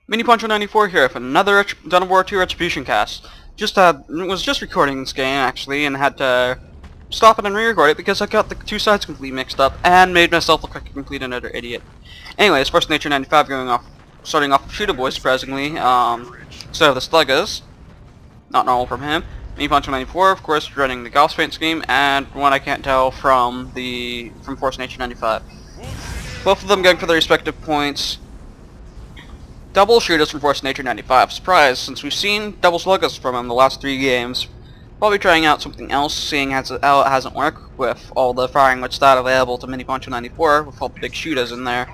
minipancho94 here for another War Retribution Cast. Was just recording this game actually, and had to stop it and re-record it because I got the two sides completely mixed up and made myself look like a complete and utter idiot. Anyways, forceofnature95 starting off with Shooter Boy surprisingly, instead of the Sluggas. Not normal from him. minipancho94, of course, running the Gauss Paint scheme, and one I can't tell from forceofnature95. Both of them going for their respective points. Double shooters from forceofnature95. Surprise, since we've seen double sluggas from him the last 3 games. Probably trying out something else, seeing as how it hasn't worked with all the firing with stat available to minipancho94 with all the big shooters in there.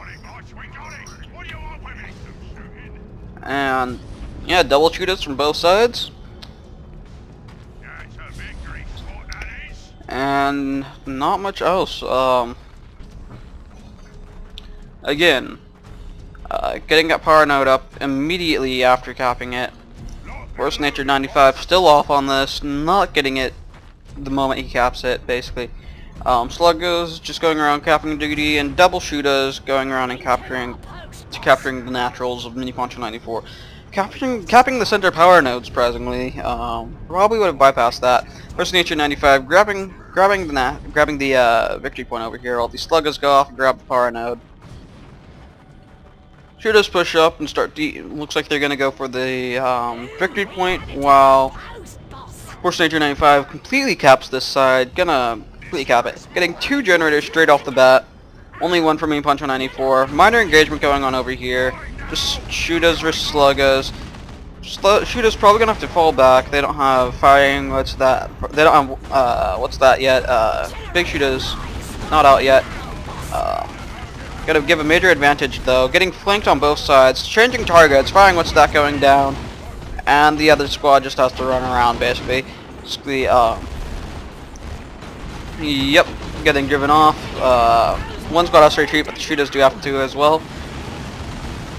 And yeah, double shooters from both sides. And not much else. Again, getting that power node up immediately after capping it. forceofnature95 still off on this, not getting it the moment he caps it, basically. Sluggas just going around capping duty, and double shooters going around and capturing the naturals of minipancho94. Capping the center power node, surprisingly. Probably would have bypassed that. forceofnature95 grabbing the victory point over here. All these sluggas go off and grab the power node. Shooters push up and start. Looks like they're gonna go for the victory point, while forceofnature95 completely caps this side. Gonna completely cap it. Getting 2 generators straight off the bat. Only one from minipancho94. Minor engagement going on over here. Just shooters versus sluggas. Shooters probably gonna have to fall back. They don't have firing. What's that? They don't have what's that yet? Big shooters not out yet. Gotta give a major advantage though. Getting flanked on both sides, changing targets, firing what's that going down, and the other squad just has to run around basically. Yep, getting driven off. One squad has to retreat, but the shooters do have to as well.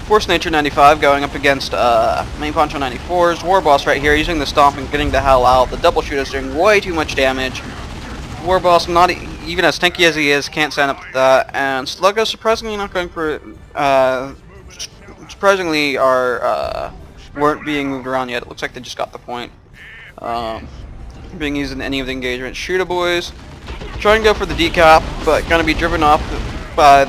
forceofnature95 going up against minipancho94's War Boss right here, using the stomp and getting the hell out. The double shooters doing way too much damage. War Boss, not even as tanky as he is, can't stand up to that. And Sluggas surprisingly not going for surprisingly weren't being moved around yet. It looks like they just got the point. Being used in any of the engagements. Shooter Boys trying to go for the decap, but gonna be driven off by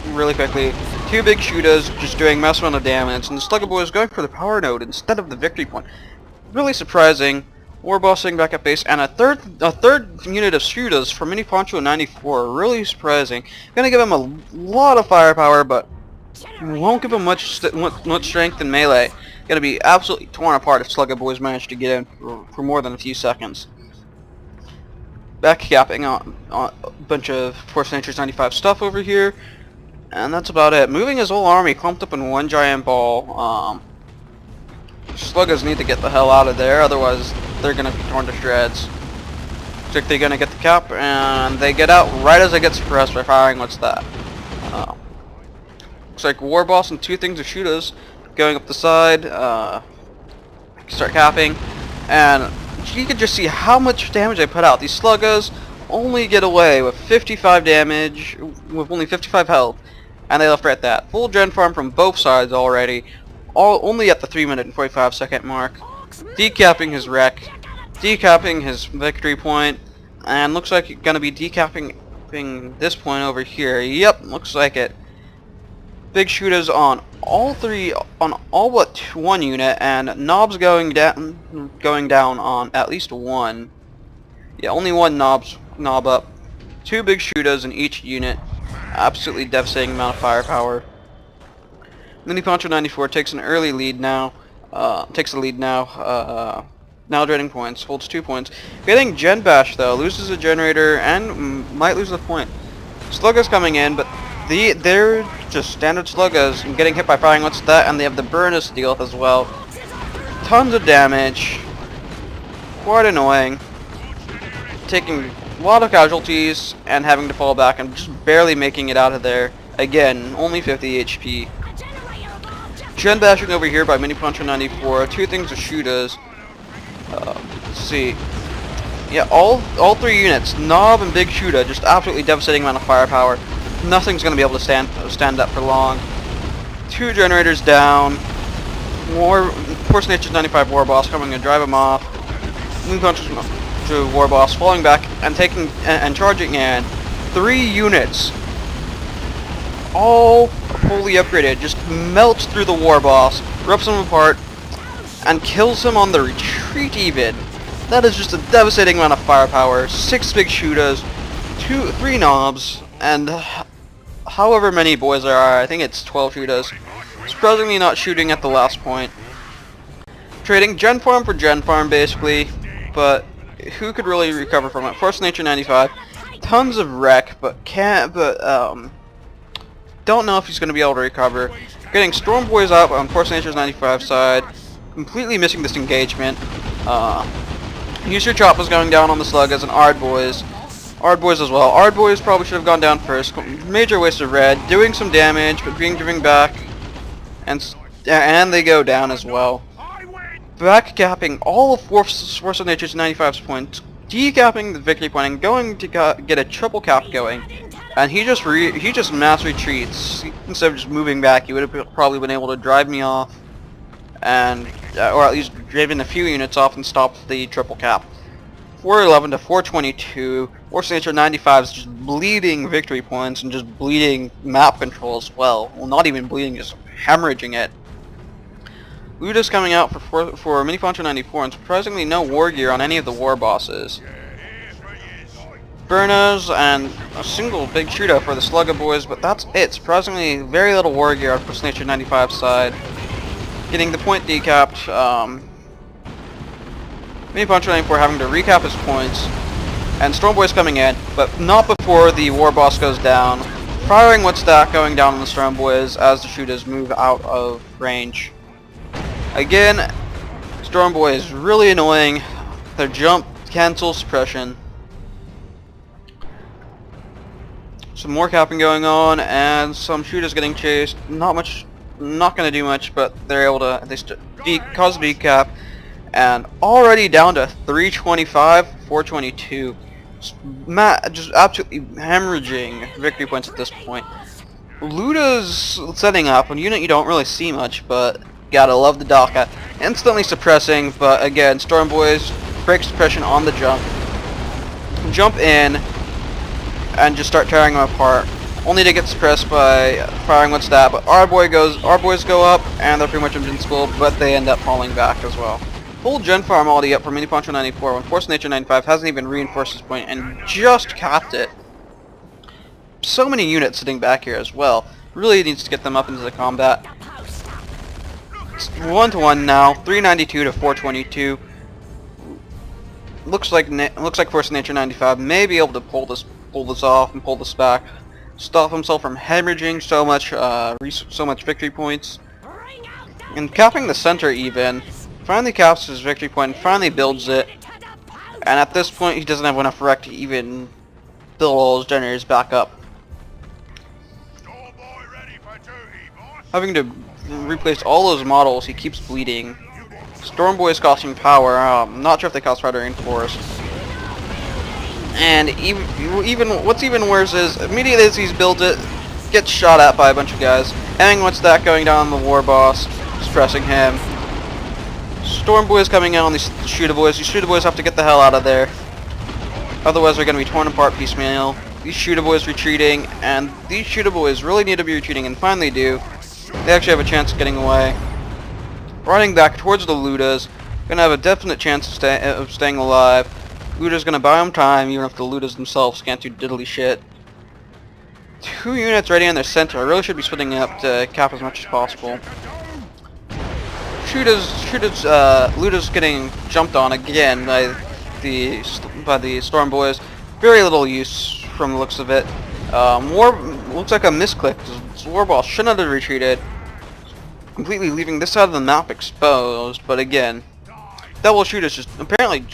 really quickly. 2 big shooters just doing mass amount of damage, and the Slugga Boys going for the power node instead of the victory point. Really surprising. War Boss sitting back at base, and a third unit of shooters from minipancho94. Really surprising. Gonna give him a lot of firepower, but won't give him much strength in melee. Gonna be absolutely torn apart if Slugga Boys manage to get in for more than a few seconds. Back capping on a bunch of forceofnature95 stuff over here, and that's about it. Moving his whole army clumped up in one giant ball. Sluggas need to get the hell out of there, otherwise they're gonna be torn to shreds. Looks like they're gonna get the cap, and they get out right as it gets suppressed by firing what's that. Looks like War Boss and 2 things of shooters going up the side, start capping, and you can just see how much damage they put out. These sluggas only get away with 55 damage, with only 55 health, and they left right at that. Full gen farm from both sides already, only at the 3-minute and 45-second mark. Decapping his wreck, decapping his victory point, and looks like it's gonna be decapping this point over here. Yep, looks like it. Big shooters on all but 1 unit, and knobs going down on at least 1. Yeah, only 1 knob up. 2 big shooters in each unit. Absolutely devastating amount of firepower. minipancho94 takes an early lead now. Takes the lead now. Now dreading points. Holds 2 points. Getting Gen Bash though. Loses a generator and might lose the point. Sluggas coming in, but they're just standard sluggas and getting hit by firing what's that, and they have the burners to deal with as well. Tons of damage. Quite annoying. Taking a lot of casualties and having to fall back and just barely making it out of there. Again, only 50 HP. Gen bashing over here by minipancho94. 2 things of shooters. Let's see. Yeah, all 3 units, Knob and Big Shooter, just absolutely devastating amount of firepower. Nothing's gonna be able to stand up for long. 2 generators down. Force Nature's 95 War Boss coming to drive him off. Minipancho to War Boss falling back and taking and charging in 3 units, all fully upgraded. Just melts through the War Boss, rips him apart, and kills him on the retreat even. That is just a devastating amount of firepower. 6 big shooters, 3 knobs, and however many boys there are, I think it's 12 shooters. Surprisingly not shooting at the last point. Trading Gen Farm for Gen Farm basically, but who could really recover from it? Force Nature 95, tons of wreck, but don't know if he's going to be able to recover. Getting Storm Boys out on Force Nature's 95 side, completely missing this engagement. User Chop was going down on the slug as an Ard Boys. Ard Boys as well. Ard Boys probably should have gone down first. Major waste of red, doing some damage, but being driven back, and they go down as well. Backcapping all of Force of Nature's 95's points, decapping the victory point, and going to get a triple cap going. And he just mass retreats. Instead of just moving back, he would have probably been able to drive me off, and or at least driven a few units off and stopped the triple cap. 411 to 422. Force Nature 95 is just bleeding victory points and just bleeding map control as well. Well, not even bleeding, just hemorrhaging it. Luda's coming out for minipancho94, and surprisingly no war gear on any of the war bosses. Burnos and a single big shooter for the Slugger Boys, but that's it. Surprisingly very little war gear on Force Nature 95's side. Getting the point decapped. minipancho94 having to recap his points, and Storm Boys coming in, but not before the war boss goes down. Firing what's that going down on the Storm Boys as the shooters move out of range. Again, Storm Boy is really annoying. Their jump cancels suppression. Some more capping going on, and some shooters getting chased. Not going to do much, but they're able to at least cause a decap. And already down to 325, 422. Just absolutely hemorrhaging victory points at this point. Luda's setting up a unit you don't really see much, but gotta love the Daka. Instantly suppressing, but again, Storm Boys break suppression on the jump. Jump in and just start tearing them apart. Only to get suppressed by firing what's that, but our boys go up and they're pretty much invincible, but they end up falling back as well. Full Gen Farm already up for minipancho94 when Force Nature 95 hasn't even reinforced his point and just capped it. So many units sitting back here as well. Really needs to get them up into the combat. It's 1-to-1 now, 392 to 422. Looks like Force Nature 95 may be able to pull this off and pull this back. Stop himself from hemorrhaging so much victory points. And capping the center even. Finally caps his victory point and finally builds it. And at this point he doesn't have enough wreck to even build all his generators back up. Having to replace all those models, he keeps bleeding. Storm Boys costing power. I'm not sure if they cost Rider Reinforced. And even what's even worse is immediately as he's built it, gets shot at by a bunch of guys. And what's that going down on the war boss, suppressing him. Storm Boys coming in on these Shooter Boys. These Shooter Boys have to get the hell out of there. Otherwise they're going to be torn apart piecemeal. These Shooter Boys retreating, and these Shooter Boys really need to be retreating, and finally do. They actually have a chance of getting away. Running back towards the Ludas. Gonna have a definite chance of staying alive. Luda's gonna buy them time, even if the Ludas themselves can't do diddly shit. 2 units ready in their center. I really should be splitting up to cap as much as possible. Luda's getting jumped on again by the Storm Boys. Very little use from the looks of it. Looks like a misclick. This war boss shouldn't have retreated, completely leaving this side of the map exposed. But again, Devil Shooter's just apparently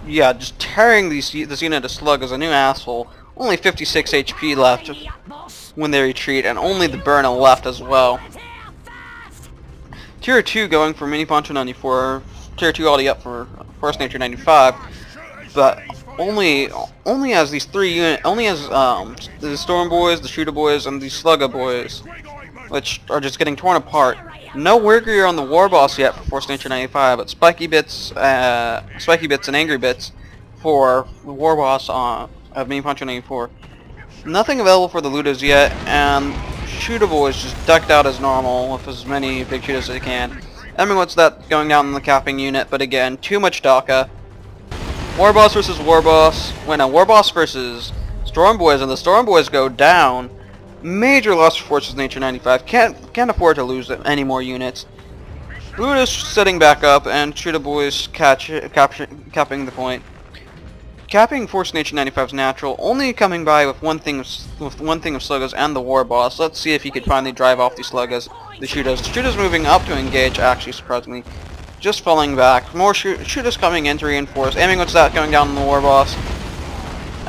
just tearing this unit to slug as a new asshole. Only 56 HP left when they retreat, and only the burner left as well. Tier 2 going for minipancho94. Tier 2 already up for Force Nature 95, but only as these 3 units, only as the Storm Boys, the Shooter Boys, and the Slugger Boys, which are just getting torn apart. No War Gear on the War Boss yet for Force Nature 95, but Spiky Bits and Angry Bits for the War Boss of minipancho94. Nothing available for the Ludas yet, and Shootable is just decked out as normal with as many big shooters as they can. I mean, what's that going down in the capping unit, but again, too much DACA. War Boss versus War Boss. When a War Boss versus Storm Boys, and the Storm Boys go down, major loss for Forces Nature 95. Can't afford to lose any more units. Luda's setting back up, and Shooter Boys capping the point. Capping Force Nature 95's natural, only coming by with one thing of sluggas and the War Boss. Let's see if he could finally drive off these sluggas. The shooters. The shooters moving up to engage, actually, surprisingly. Just falling back. More shooters coming in to reinforce. Aiming what's that going down on the War Boss.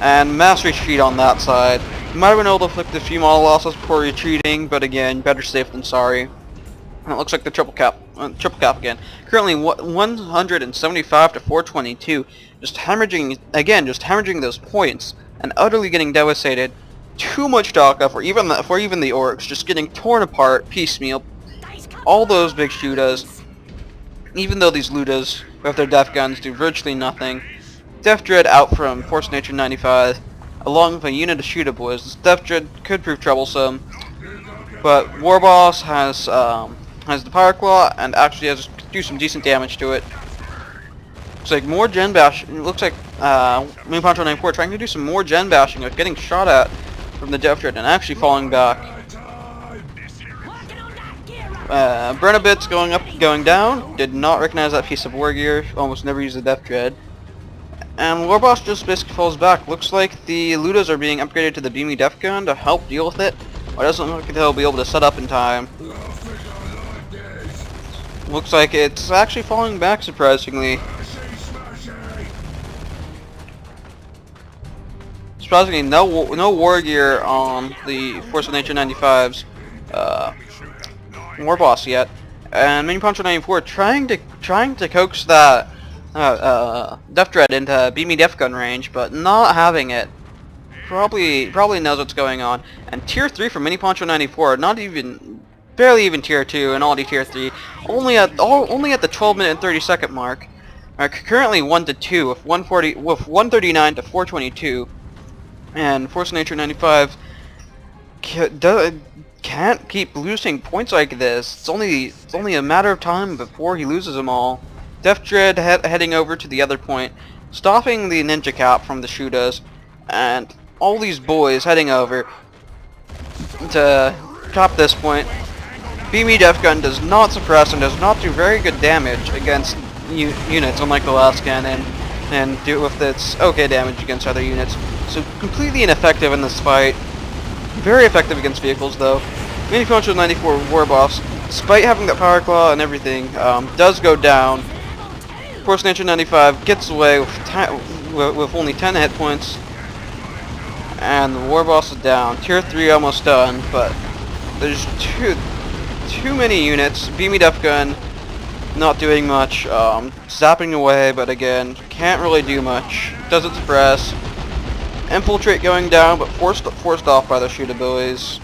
And mass retreat on that side. Might have been able to inflict a few model losses before retreating, but again, better safe than sorry. And it looks like the triple cap again. Currently 175 to 422. Just hemorrhaging those points and utterly getting devastated. Too much DACA for even the orcs, just getting torn apart piecemeal. All those big shooters, even though these Ludas with their death guns do virtually nothing. Death Dread out from Force Nature 95, along with a unit of Shooter Boys. This Death Dread could prove troublesome, but War Boss has the Power Claw and actually has to do some decent damage to it. Looks like more gen bash. It looks like minipancho94 trying to do some more gen bashing, but getting shot at from the Death Dread and actually falling back. Burnabits going down. Did not recognize that piece of War Gear. Almost never used the Death Dread. And War Boss just basically falls back. Looks like the Ludas are being upgraded to the Beamy Death Gun to help deal with it. But it doesn't look like they'll be able to set up in time. Looks like it's actually falling back, surprisingly. Surprisingly, no War Gear on the Force of Nature 95's War Boss yet. And minipancho94 trying to coax that Death Dread into Beamy Death Gun range, but not having it. Probably knows what's going on. And Tier 3 for minipancho94, barely even Tier 2, and already Tier 3, only at the 12-minute and 30-second mark. Currently 1-2 with 139 to 422, and Force Nature 95 can't keep losing points like this. It's only a matter of time before he loses them all. Death Dread heading over to the other point, stopping the Ninja Cap from the shooters, and all these boys heading over to cap this point. Beamy Death Gun does not suppress and does not do very good damage against units, unlike the last cannon, and do with its okay damage against other units. So completely ineffective in this fight. Very effective against vehicles though. minipancho94 War Boss, despite having that Power Claw and everything, does go down. Force Nature 95 gets away with only 10 hit points, and the War Boss is down. Tier 3 almost done, but there's too many units. Beamy Death Gun not doing much, zapping away, but again, can't really do much. Doesn't suppress. Infiltrate going down, but forced off by the Shooter Boys.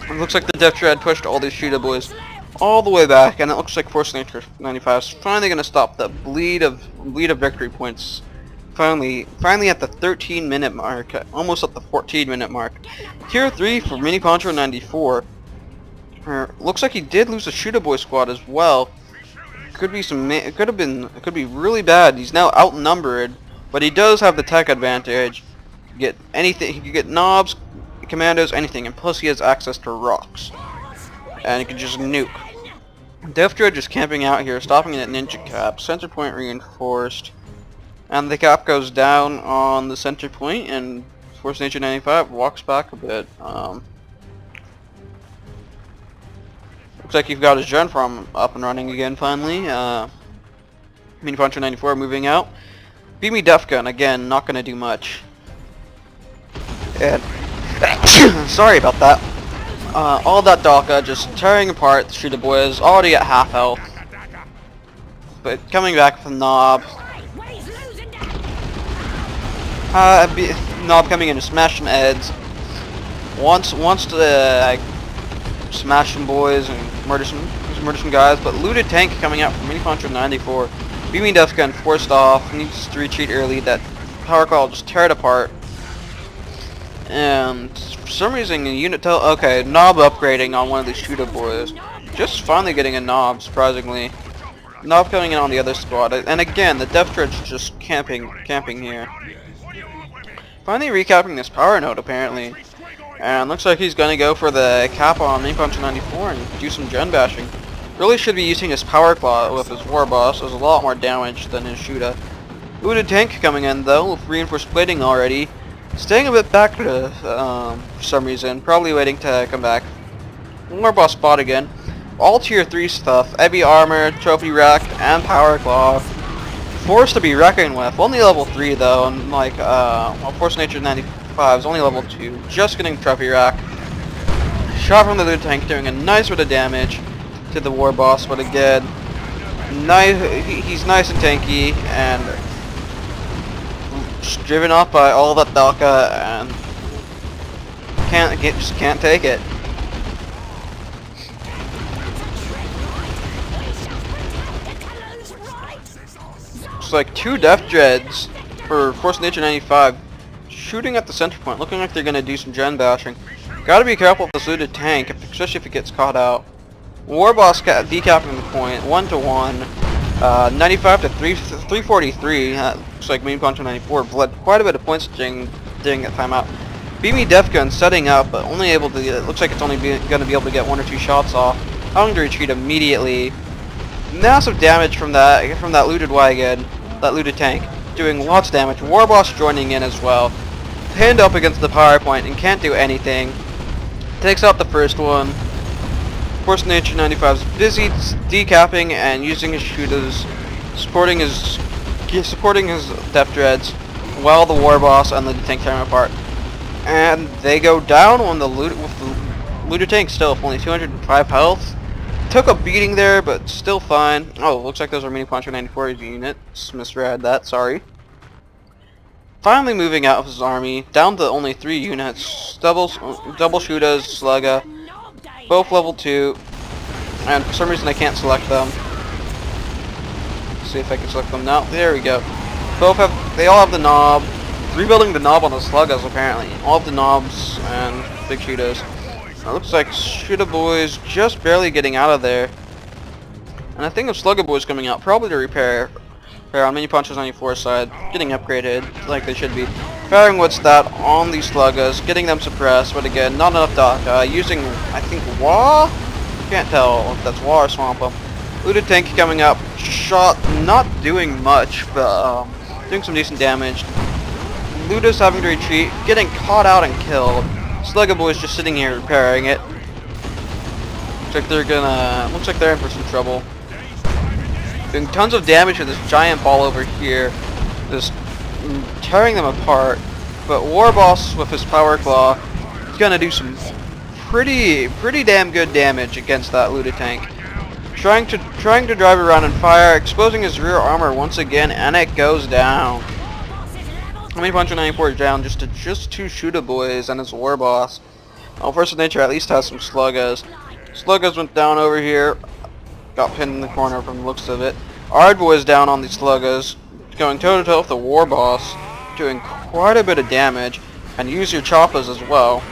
It looks like the Death Dread pushed all these Shooter Boys all the way back, and it looks like Force Nature 95 is finally going to stop the bleed of victory points. Finally at the 13-minute mark, almost at the 14-minute mark. Tier 3 for minipancho94. Looks like he did lose a Shooter Boy squad as well. Could be really bad. He's now outnumbered, but he does have the tech advantage. Get anything. He can get knobs, commandos, anything, and plus he has access to rocks, and he can just nuke. Death Dread just camping out here, stopping that Ninja Cap. Center point reinforced, and the cap goes down on the center point, and Force Nature 95 walks back a bit. Looks like you've got his gen farm up and running again finally. minipancho94 moving out. Beamy Death Gun again, not gonna do much. And sorry about that. All that DACA just tearing apart the Shooter Boys, already at half health. But coming back from Knob. Knob coming in to smash some heads. Wants to smash some boys and murder some murder some guys, but looted tank coming out from minipancho94. Beaming Death Gun forced off, needs to retreat early. That power claw will just tear it apart. And for some reason, a unit okay, knob upgrading on one of these shooter boys. Just finally getting a knob, surprisingly. Knob coming in on the other squad, and again, the Death Dredge just camping here. Finally recapping this power node, apparently. And looks like he's gonna go for the cap on minipancho94 and do some gen bashing. Really should be using his power claw with his war boss. Does a lot more damage than his shooter. Looted tank coming in though, with reinforced plating already. Staying a bit back for some reason, probably waiting to come back. War boss spot again. All tier 3 stuff, heavy armor, trophy rack, and power claw. Force to be reckoned with. Only level 3 though, and like forceofnature95 is only level 2. Just getting trophy rack. Shot from the looted tank doing a nice bit of damage to the war boss, but again, he's nice and tanky and just driven off by all that Dalka and just can't take it. It's like 2 Death Dreads for forceofnature95 shooting at the center point, looking like they're gonna do some gen bashing. Gotta be careful with this looted tank, especially if it gets caught out. War boss decapping the point, 1-to-1. 95 to 343. Looks like minipancho94 bled quite a bit of points during that timeout. Beamy Death Gun setting up, but only able to. It looks like it's only going to be able to get 1 or 2 shots off. Having to retreat immediately. Massive damage from that looted wagon, that looted tank, doing lots of damage. War boss joining in as well. Pinned up against the power point and can't do anything. Takes out the first one. forceofnature95 is busy decapping and using his shooters, supporting his Death Dreads, while the war boss and the tank tear him apart. And they go down on the looter tank still with only 205 health. Took a beating there, but still fine. Oh, looks like those are minipancho94 units. Misread that, sorry. Finally moving out of his army, down to only 3 units. Double shooters, slugga. Both level 2, and for some reason I can't select them. Let's see if I can select them now. There we go. They all have the knob. Rebuilding the knob on the sluggas apparently. All of the knobs and big shooters. It looks like shooter boys just barely getting out of there. And I think of slugger boys coming out probably to repair on minipancho94 side, getting upgraded like they should be. Firing what's that on these sluggas, getting them suppressed, but again, not enough dock. Using, I think, Wah? Can't tell if that's Wah or Swampa. Looted tank coming up, shot, not doing much, but doing some decent damage. Luda's having to retreat, getting caught out and killed. Slugga boys just sitting here repairing it. Looks like they're in for some trouble. Doing tons of damage to this giant ball over here. Just tearing them apart, but War Boss with his power claw is gonna do some pretty damn good damage against that looted tank. Trying to drive around and fire, exposing his rear armor once again, and it goes down. minipancho94 is down just to 2 shooter boys and his War Boss. Well, forceofnature at least has some sluggas. Sluggas went down over here, got pinned in the corner from the looks of it. Ard boys down on these sluggas. Going toe-to-toe with the War Boss, doing quite a bit of damage, and use your choppas as well.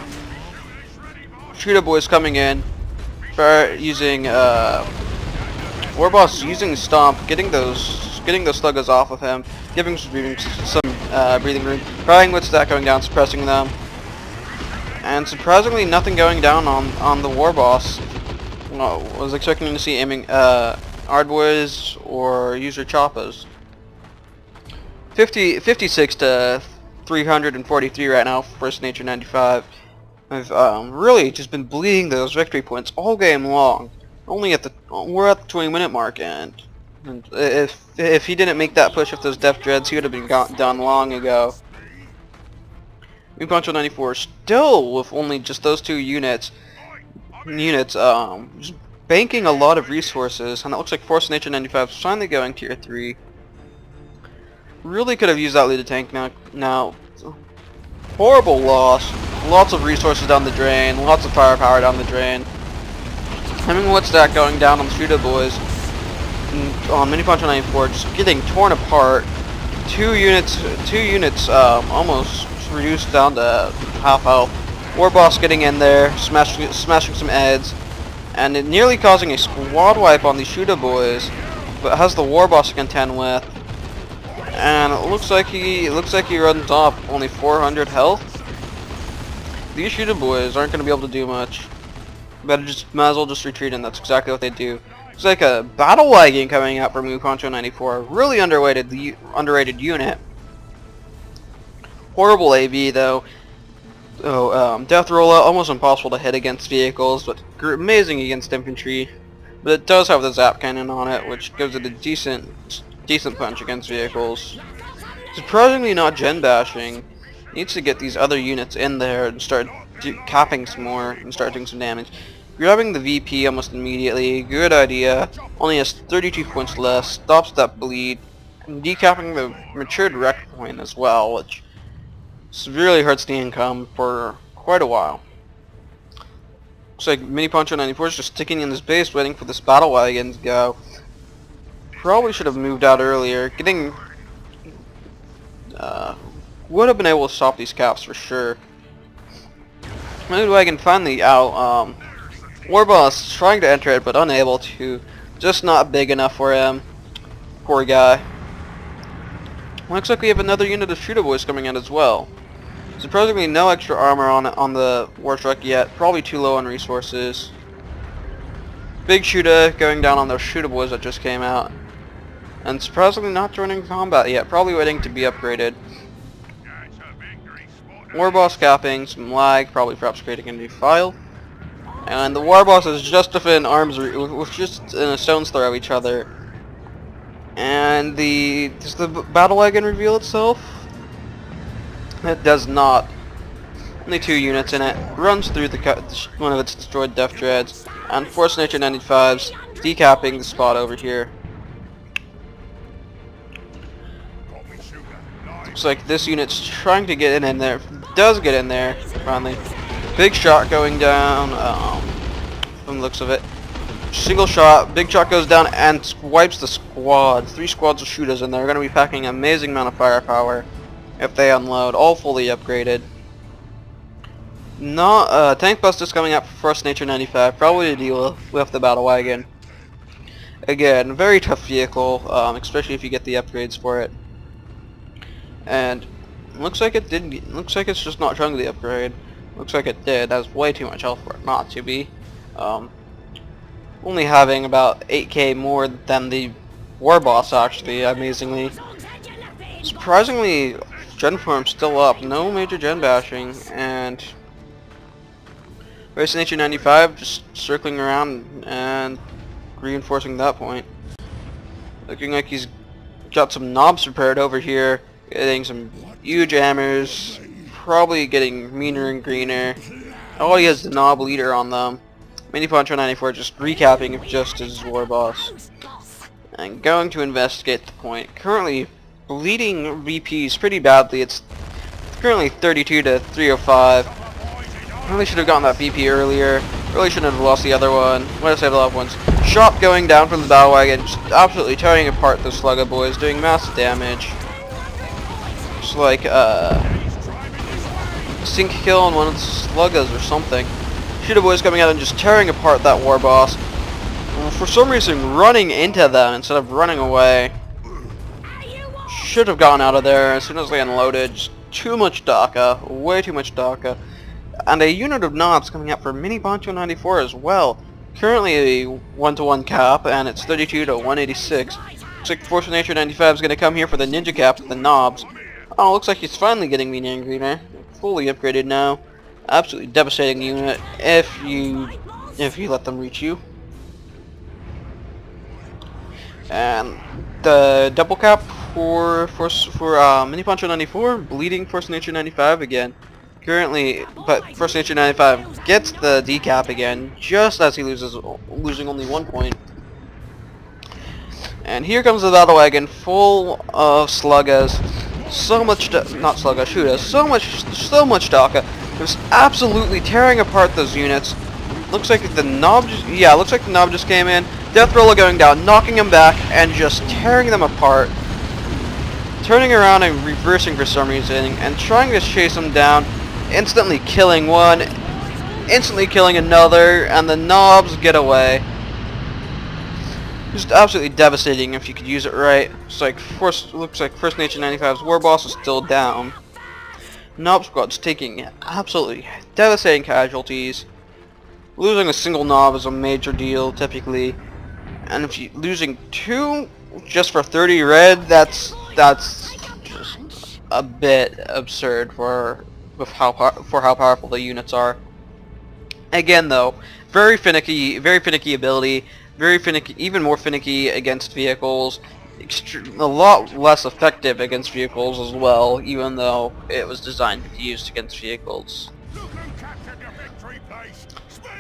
Shooter boys coming in, using War Boss using Stomp, getting those sluggas off of him, giving some breathing room. Crying what's that going down, suppressing them, and surprisingly nothing going down on the War Boss. Well, was expecting to see aiming Ard boys or user choppas. 56 to 343 right now for forceofnature95. I've really just been bleeding those victory points all game long. We're at the 20-minute mark, and if he didn't make that push with those Death Dreads, he would have been done long ago. minipancho94 still with only just those 2 units, just banking a lot of resources, and it looks like forceofnature95 is finally going tier 3. Really could have used that looted tank now. Horrible loss. Lots of resources down the drain. Lots of firepower down the drain. Having what's that going down on the Shooter Boys on minipancho94, just getting torn apart. Two units almost reduced down to half health. War Boss getting in there, smashing some heads, and it nearly causing a squad wipe on the Shooter Boys, but has the War Boss to contend with. And it looks like he runs off only 400 health. These Shooter Boys aren't going to be able to do much. Might as well just retreat, and that's exactly what they do. It's like a battle wagon coming out for minipancho94. Really underrated unit. Horrible AV though. Death rollout, almost impossible to hit against vehicles, but amazing against infantry. But it does have the zap cannon on it, which gives it a decent punch against vehicles. Surprisingly not gen bashing. Needs to get these other units in there and start capping some more and start doing some damage. Grabbing the VP almost immediately, good idea. Only has 32 points left, stops that bleed, and decapping the matured wreck point as well, which severely hurts the income for quite a while. Looks like minipancho94 is just sticking in this base waiting for this battle wagon to go. Probably should have moved out earlier. Would have been able to stop these caps for sure. Battle wagon finally out. War Boss trying to enter it but unable to. Just not big enough for him. Poor guy. Looks like we have another unit of Shooter Boys coming in as well. Surprisingly no extra armor on the war truck yet. Probably too low on resources. Big Shooter going down on those Shooter Boys that just came out. And surprisingly not joining combat yet. Probably waiting to be upgraded. War Boss capping, some lag, probably perhaps creating a new file. And the War Boss is just within just in a stone's throw of each other. And does the battle wagon reveal itself? It does not. Only 2 units in it. Runs through one of its destroyed Death Dreads, and forceofnature95's decapping the spot over here. Looks like this unit's trying to get in there. Does get in there finally. Big shot going down. From the looks of it, single shot. Big shot goes down and wipes the squad. 3 squads of shooters in there. They're going to be packing an amazing amount of firepower if they unload. All fully upgraded. Not tank busters coming up for forceofnature95. Probably to deal with the battle wagon. Again, very tough vehicle, especially if you get the upgrades for it. And looks like it did. Looks like it's just not trying the upgrade. Looks like it did. That's way too much health for it not to be. Only having about 8k more than the War Boss actually, amazingly. Surprisingly, gen farm's still up. No major gen bashing, and forceofnature95 just circling around and reinforcing that point. Looking like he's got some knobs prepared over here. Getting some huge hammers, probably getting meaner and greener. All he has the knob leader on them. Minipancho94 just recapping just his War Boss. And going to investigate the point. Currently bleeding VPs pretty badly. It's currently 32 to 305. Really should have gotten that VP earlier. Really shouldn't have lost the other one. Might have saved a lot of ones. Shot going down from the battle wagon, just absolutely tearing apart the Slugger Boys, doing massive damage. Just like sink kill on one of the Sluggers or something. Shooter Boys coming out and just tearing apart that War Boss. For some reason running into them instead of running away. Should have gotten out of there as soon as they unloaded. Just too much DACA, way too much DACA. And a unit of knobs coming out for minipancho94 as well. Currently a 1-to-1 cap, and it's 32 to 186. Looks like forceofnature95 is going to come here for the ninja cap with the knobs. Oh, looks like he's finally getting meaner and greener. Fully upgraded now. Absolutely devastating unit if you let them reach you. And the double cap for minipancho94, bleeding forceofnature95 again. Currently, but forceofnature95 gets the decap again, just as he losing only 1 point. And here comes the battle wagon, full of sluggers. So much, not slugger, shooters. So much DACA. Just absolutely tearing apart those units. Looks like the knob just came in. Death Roller going down, knocking him back, and just tearing them apart. Turning around and reversing for some reason, and trying to chase them down, instantly killing one, instantly killing another, and the knobs get away. Just absolutely devastating if you could use it right. Looks like forceofnature95's War Boss is still down. Knob Squad's taking absolutely devastating casualties. Losing a single knob is a major deal, typically. And if you losing 2 just for 30 red, that's just a bit absurd for how powerful the units are. Again, though, very finicky ability, very finicky, even more finicky against vehicles. A lot less effective against vehicles as well, even though it was designed to be used against vehicles.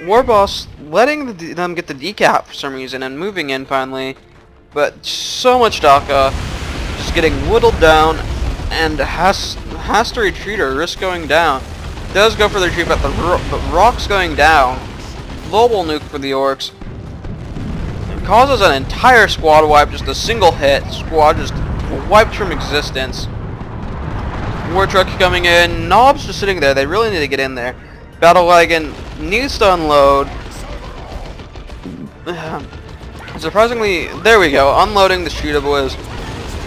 War Boss letting them get the decap for some reason and moving in finally, but so much DACA, just getting whittled down, and has to retreat or risk going down. Does go for the retreat, but Rock's going down. Global nuke for the Orcs. Causes an entire squad wipe, just a single hit. Squad just wiped from existence. War truck coming in. Knobs just sitting there. They really need to get in there. Battle wagon needs to unload. Surprisingly, there we go. Unloading the shooter boys.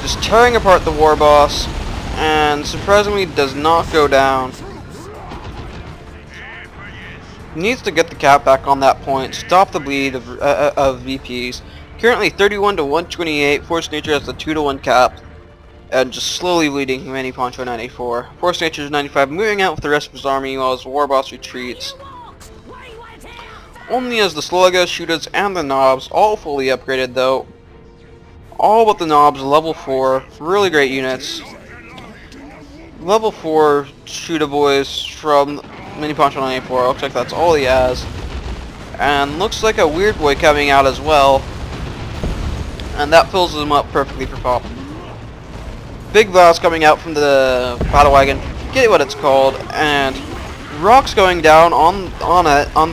Just tearing apart the War Boss. And surprisingly does not go down. Needs to get the cap back on that point, stop the bleed of VPs. Currently 31 to 128, Force Nature has the 2 to 1 cap, and just slowly bleeding minipancho94. Force Nature 95 moving out with the rest of his army while his War Boss retreats. Only as the Sluggers, Shooters, and the Knobs, all fully upgraded though. All but the Knobs, level 4, really great units. Level 4 Shooter Boys from minipancho94, looks like that's all he has. And looks like a Weird Boy coming out as well. And that fills him up perfectly for pop. Big Blast coming out from the battle wagon, forget what it's called, and Rock's going down on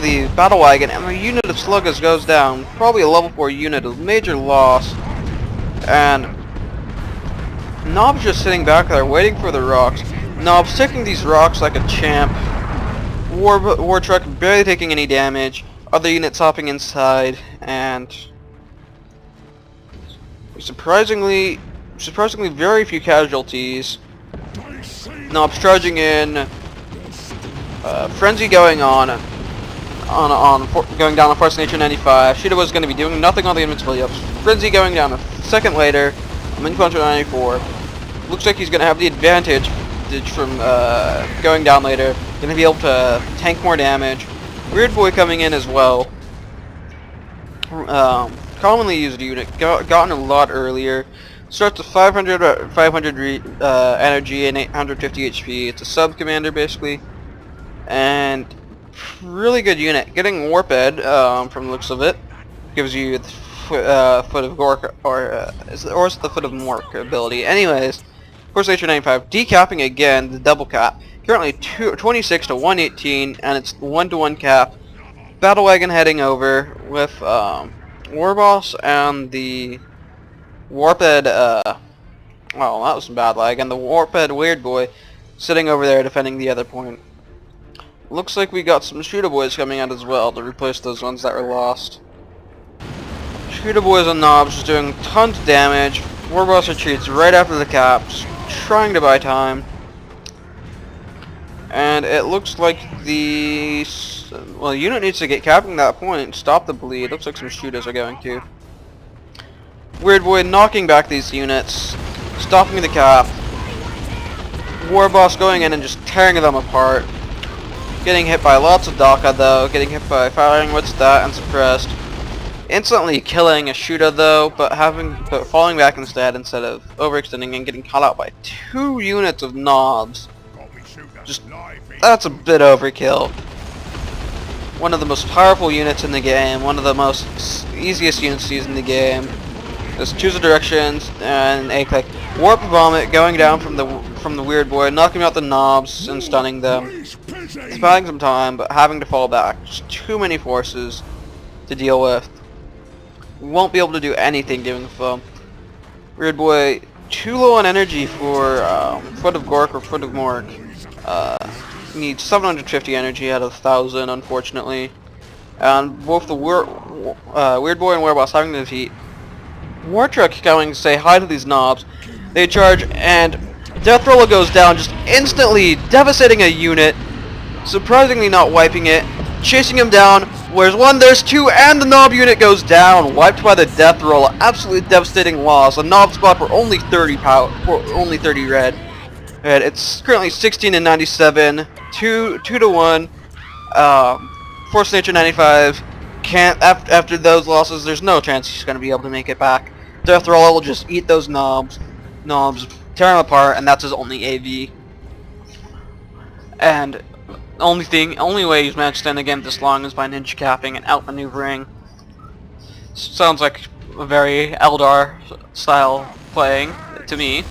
the battle wagon, and the unit of Sluggers goes down. Probably a level 4 unit, a major loss. And Knob's just sitting back there waiting for the rocks. Knob's taking these rocks like a champ. War truck barely taking any damage. Other units hopping inside, and surprisingly very few casualties. Knob's charging in. Frenzy going on going down on forceofnature95. Shooter was going to be doing nothing on the invincibility ups. Frenzy going down a second later. minipancho94. Looks like he's going to have the advantage from going down later. Going to be able to tank more damage. Weird Boy coming in as well. Commonly used unit, gotten a lot earlier. Starts with 500 energy and 850 HP. It's a sub commander basically, and really good unit. Getting Warped from the looks of it gives you the foot of Gork, or is it the foot of Mork ability. Anyways, forceofnature95 decapping again, the double cap. Currently 26 to 118, and it's 1-to-1 cap. Battle wagon heading over with War Boss and the Warped. Well, that was some bad lag, and the Warped Weird Boy sitting over there defending the other point. Looks like we got some Shooter Boys coming out as well to replace those ones that were lost. Shooter Boys and Knobs just doing tons of damage. War Boss retreats right after the caps, trying to buy time. And it looks like the unit needs to get capping that point, stop the bleed. Looks like some shooters are going to. Weird Boy knocking back these units, stopping the cap. War Boss going in and just tearing them apart. Getting hit by lots of DACA though, getting hit by firing with stat and suppressed. Instantly killing a shooter though, but falling back instead of overextending and getting caught out by 2 units of Knobs. Just, that's a bit overkill. One of the most powerful units in the game, one of the most easiest units to use in the game. Just choose the directions and a click. Warp Vomit going down from the Weird Boy, knocking out the Knobs and stunning them. It's buying some time, but having to fall back. Just too many forces to deal with. Won't be able to do anything given the foe. Weird Boy, too low on energy for Foot of Gork or Foot of Mork. Needs 750 energy out of 1,000, unfortunately. And both the Weird Boy and Wereboss having to defeat. War Truck going to say hi to these knobs. They charge, and Death Roller goes down, just instantly devastating a unit. Surprisingly not wiping it. Chasing him down. Where's one, there's two, and the Knob unit goes down. Wiped by the Death Roller. Absolutely devastating loss. A Knob spot for only 30 power, for only 30 red. And it's currently 16 and 97. 2 to 1. Force Nature 95 can't, after those losses, there's no chance he's going to be able to make it back. Death Roller will just eat those knobs, tear them apart, and that's his only AV. And only way he's managed to stand again this long is by ninja capping and outmaneuvering. Sounds like a very Eldar style playing to me.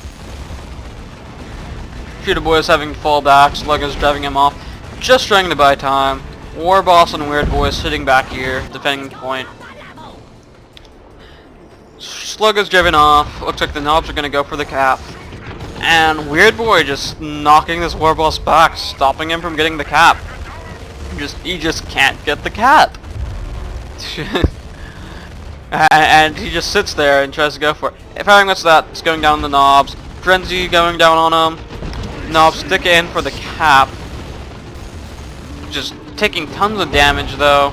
Shooter Boy is having to fall back, Slug is driving him off, just trying to buy time. War Boss and Weird Boy sitting back here, defending the point. Slug is driven off, looks like the knobs are going to go for the cap. And Weird Boy just knocking this War Boss back, stopping him from getting the cap. He just can't get the cap. And he just sits there and tries to go for it. If having what's that, it's going down on the knobs. Frenzy going down on him. Knobs stick in for the cap. Just taking tons of damage though.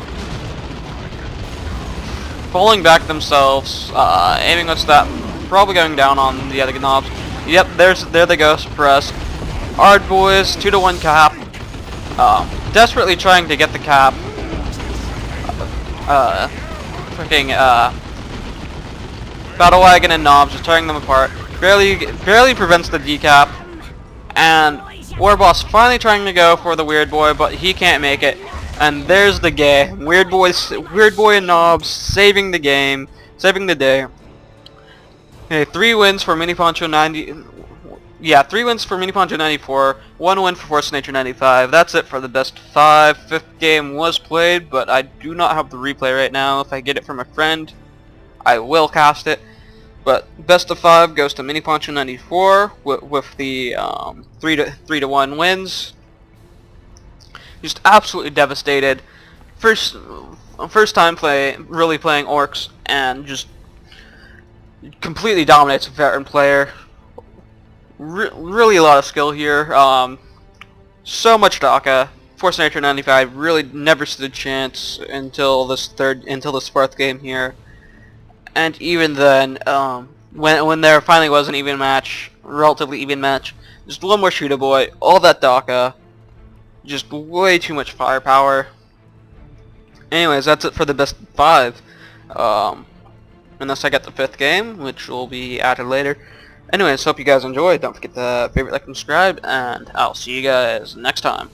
Falling back themselves. Aiming what's that? Probably going down on the other knobs. Yep, there they go, suppressed. Ard Boys, 2 to 1 cap. Desperately trying to get the cap. Battle Wagon and knobs, just tearing them apart. Barely prevents the decap. And War Boss finally trying to go for the Weird Boy, but he can't make it. And there's the game. Weird Boy and knobs saving the game, saving the day. Okay, 3 wins for minipancho90. Yeah, 3 wins for minipancho94. 1 win for Force Nature 95. That's it for the best 5. 5th game was played, but I do not have the replay right now. If I get it from a friend, I will cast it. But best of 5 goes to minipancho94 with the 3 to 1 wins. Just absolutely devastated. First time really playing orcs, and just completely dominates a veteran player. Really a lot of skill here. So much DACA. Force Nature 95 really never stood a chance until this 4th game here. And even then, when there finally was an even match, relatively even match, just one more Shooter Boy, all that DACA, just way too much firepower. Anyways, that's it for the best 5. Unless I get the 5th game, which will be added later. Anyways, hope you guys enjoyed. Don't forget to favorite, like, and subscribe, and I'll see you guys next time.